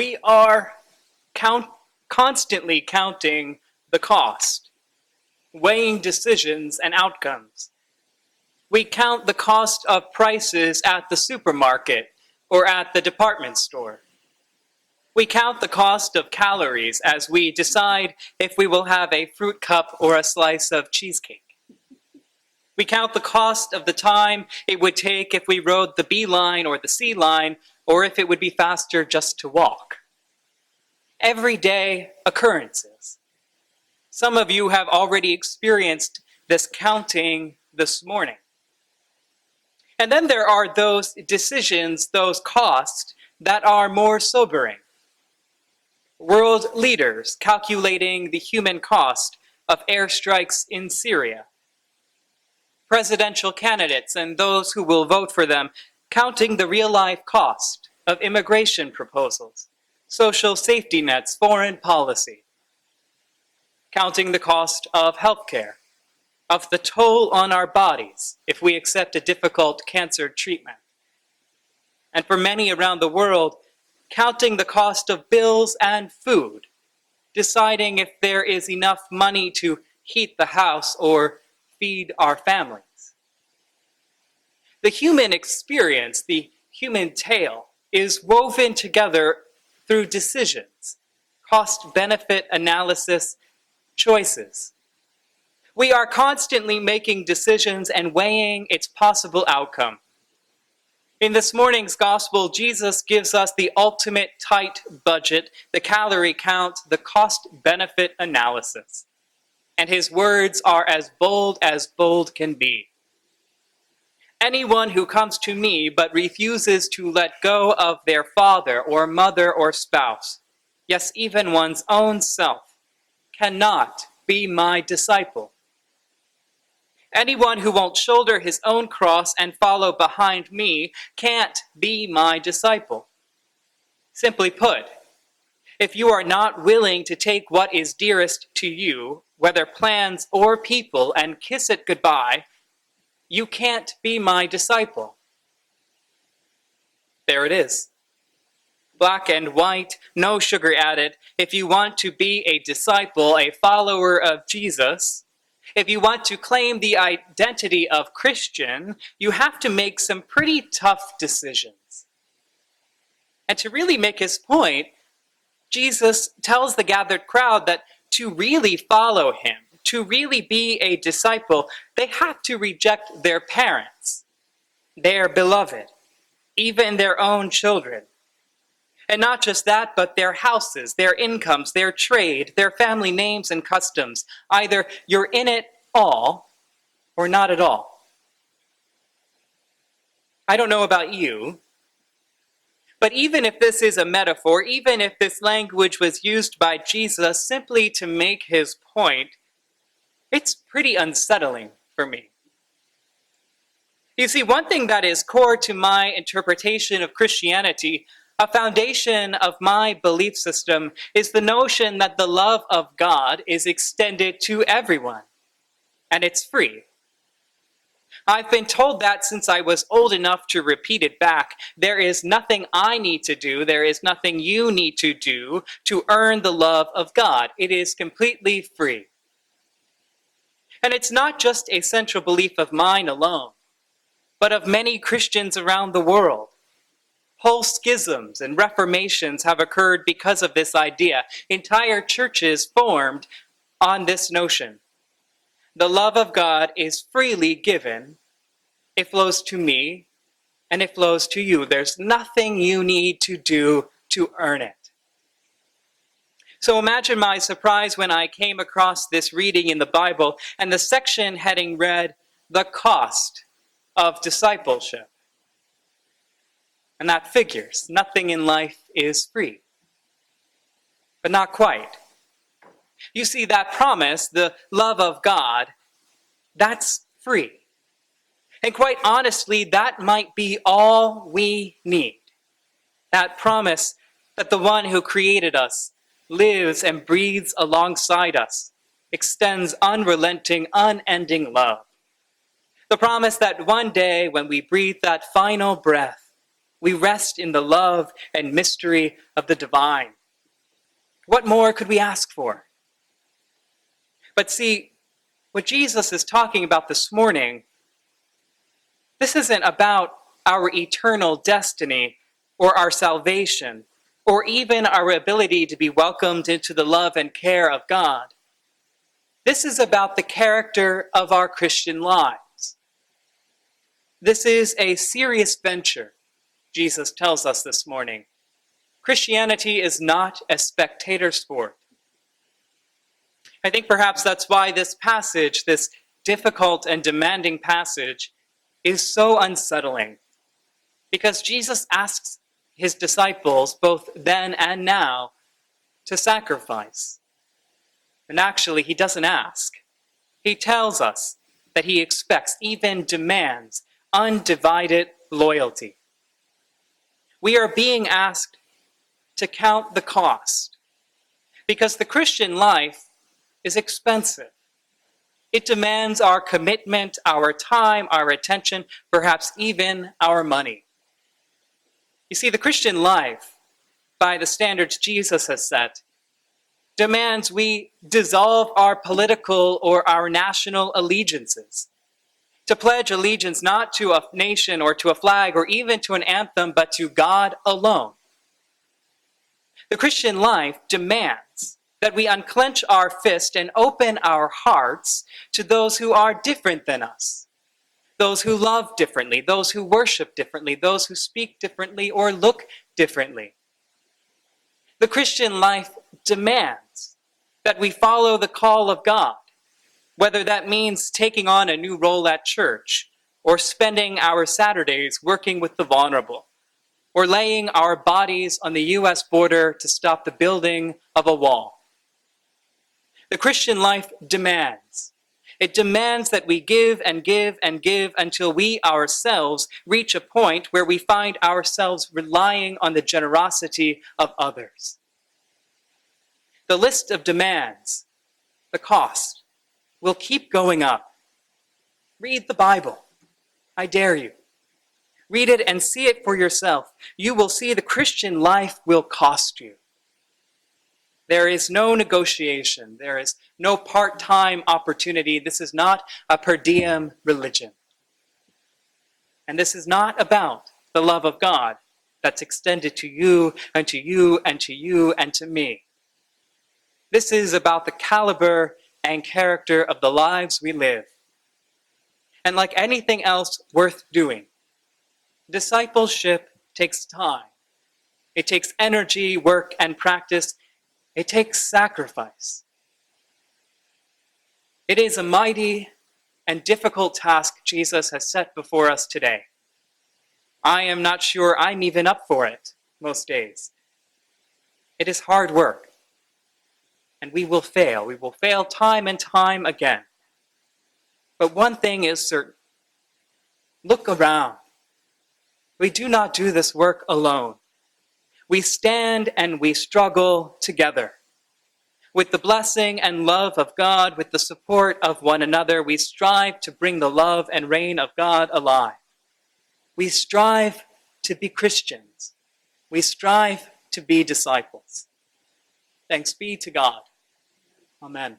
We are constantly counting the cost, weighing decisions and outcomes. We count the cost of prices at the supermarket or at the department store. We count the cost of calories as we decide if we will have a fruit cup or a slice of cheesecake. We count the cost of the time it would take if we rode the B line or the C line, or if it would be faster just to walk. Everyday occurrences. Some of you have already experienced this counting this morning. And then there are those decisions, those costs, that are more sobering. World leaders calculating the human cost of airstrikes in Syria. Presidential candidates and those who will vote for them counting the real-life cost of immigration proposals, social safety nets, foreign policy. Counting the cost of healthcare, of the toll on our bodies if we accept a difficult cancer treatment. And for many around the world, counting the cost of bills and food, deciding if there is enough money to heat the house or feed our families. The human experience, the human tale, is woven together through decisions, cost-benefit analysis, choices. We are constantly making decisions and weighing its possible outcome. In this morning's gospel, Jesus gives us the ultimate tight budget, the calorie count, the cost-benefit analysis. And his words are as bold can be. Anyone who comes to me but refuses to let go of their father or mother or spouse, yes, even one's own self, cannot be my disciple. Anyone who won't shoulder his own cross and follow behind me can't be my disciple. Simply put, if you are not willing to take what is dearest to you, whether plans or people, and kiss it goodbye, you can't be my disciple. There it is. Black and white, no sugar added. If you want to be a disciple, a follower of Jesus, if you want to claim the identity of Christian, you have to make some pretty tough decisions. And to really make his point, Jesus tells the gathered crowd that to really follow him, to really be a disciple, they have to reject their parents, their beloved, even their own children. And not just that, but their houses, their incomes, their trade, their family names and customs. Either you're in it all or not at all. I don't know about you, but even if this is a metaphor, even if this language was used by Jesus simply to make his point, it's pretty unsettling for me. You see, one thing that is core to my interpretation of Christianity, a foundation of my belief system, is the notion that the love of God is extended to everyone, and it's free. I've been told that since I was old enough to repeat it back. There is nothing I need to do, there is nothing you need to do to earn the love of God. It is completely free. And it's not just a central belief of mine alone, but of many Christians around the world. Whole schisms and reformations have occurred because of this idea. Entire churches formed on this notion. The love of God is freely given. It flows to me, and it flows to you. There's nothing you need to do to earn it. So imagine my surprise when I came across this reading in the Bible, and the section heading read, "The Cost of Discipleship." And that figures. Nothing in life is free. But not quite. You see, that promise, the love of God, that's free. And quite honestly, that might be all we need. That promise that the one who created us lives and breathes alongside us, extends unrelenting, unending love. The promise that one day when we breathe that final breath, We rest in the love and mystery of the divine. What more could we ask for? But see, what Jesus is talking about this morning, this isn't about our eternal destiny or our salvation, or even our ability to be welcomed into the love and care of God. This is about the character of our Christian lives. This is a serious venture, Jesus tells us this morning. Christianity is not a spectator sport. I think perhaps that's why this passage, this difficult and demanding passage, is so unsettling. Because Jesus asks his disciples, both then and now, to sacrifice. And actually, he doesn't ask. He tells us that he expects, even demands, undivided loyalty. We are being asked to count the cost, because the Christian life is expensive. It demands our commitment, our time, our attention, perhaps even our money. You see, the Christian life, by the standards Jesus has set, demands we dissolve our political or our national allegiances, to pledge allegiance not to a nation or to a flag or even to an anthem, but to God alone. The Christian life demands that we unclench our fist and open our hearts to those who are different than us, those who love differently, those who worship differently, those who speak differently or look differently. The Christian life demands that we follow the call of God, whether that means taking on a new role at church, or spending our Saturdays working with the vulnerable, or laying our bodies on the US border to stop the building of a wall. The Christian life demands. It demands that we give and give and give until we ourselves reach a point where we find ourselves relying on the generosity of others. The list of demands, the cost, will keep going up. Read the Bible. I dare you. Read it and see it for yourself. You will see the Christian life will cost you. There is no negotiation. There is no part-time opportunity. This is not a per diem religion. And this is not about the love of God that's extended to you and to you and to you and to me. This is about the caliber and character of the lives we live. And like anything else worth doing, discipleship takes time. It takes energy, work, and practice. It takes sacrifice. It is a mighty and difficult task Jesus has set before us today. I am not sure I'm even up for it most days. It is hard work, and we will fail. We will fail time and time again. But one thing is certain. Look around. We do not do this work alone. We stand and we struggle together. With the blessing and love of God, with the support of one another, we strive to bring the love and reign of God alive. We strive to be Christians. We strive to be disciples. Thanks be to God. Amen.